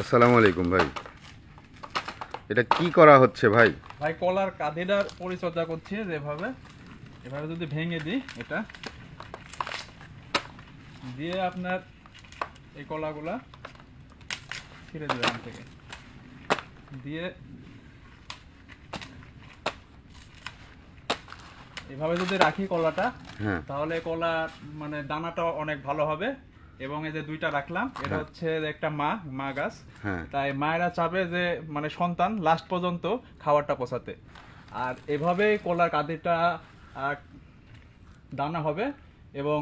আসসালামু আলাইকুম ভাই। এটা কি করা হচ্ছে ভাই? ভাই কলার কাঁধিটার পরিচর্যা করছি যেভাবে এভাবে যদি ভেঙে দিই এটা দিয়ে আপনার এই কলাগুলা ছিঁড়ে দিই এখান থেকে দিয়ে এভাবে যদি রাখি কলাটা হ্যাঁ তাহলে কলা মানে দানাটা অনেক ভালো হবে। এবং এই যে দুইটা রাখলাম এটা হ্যাঁ। হচ্ছে একটা মা গাছ, হ্যাঁ তাই মায়েরা চাবে যে মানে সন্তান লাস্ট পর্যন্ত খাবারটা পচাতে। আর এভাবে কলার কাঁদিটা দানা হবে এবং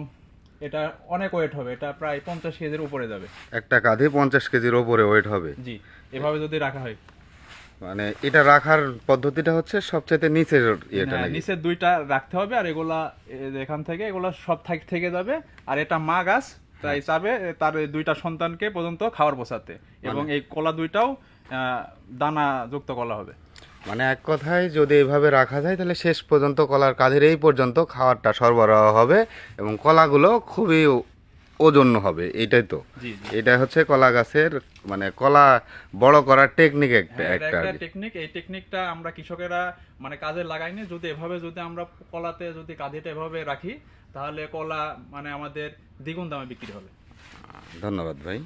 এটা অনেক ওয়েট হবে, এটা প্রায় 50 কেজির উপরে যাবে। একটা কাঁধে 50 কেজির ওপরে ওয়েট হবে। জি, এভাবে যদি রাখা হয়। মানে এটা রাখার পদ্ধতিটা হচ্ছে সবচেয়ে নিচের ইয়েটা হ্যাঁ, নাকি? নিচের দুইটা রাখতে হবে আর এগুলা এখান থেকে এগুলা সব থেকে যাবে। আর এটা মা গাছ, তাই চাবে তার এই দুইটা সন্তানকে পর্যন্ত খাবার পৌঁছাতে এবং এই কলা দুইটাও দানা যুক্ত কলা হবে। মানে এক কথায় যদি এইভাবে রাখা যায় তাহলে শেষ পর্যন্ত কলার কাঁধের এই পর্যন্ত খাবারটা সরবরাহ হবে এবং কলাগুলো খুবই ওজন হবে, এটাই তো? জি জি, এটা হচ্ছে কলা গাছের মানে কলা বড় করার টেকনিক একটা হ্যাঁ, এটা একটা একটা আর কি। টেকনিক। এই টেকনিকটা আমরা কৃষকেরা মানে কাজে লাগাইনি। যদি এভাবে যদি আমরা কলাতে যদি কাঁধিটা এভাবে রাখি তাহলে কলা মানে আমাদের দ্বিগুণ দামে বিক্রি হবে। ধন্যবাদ ভাই।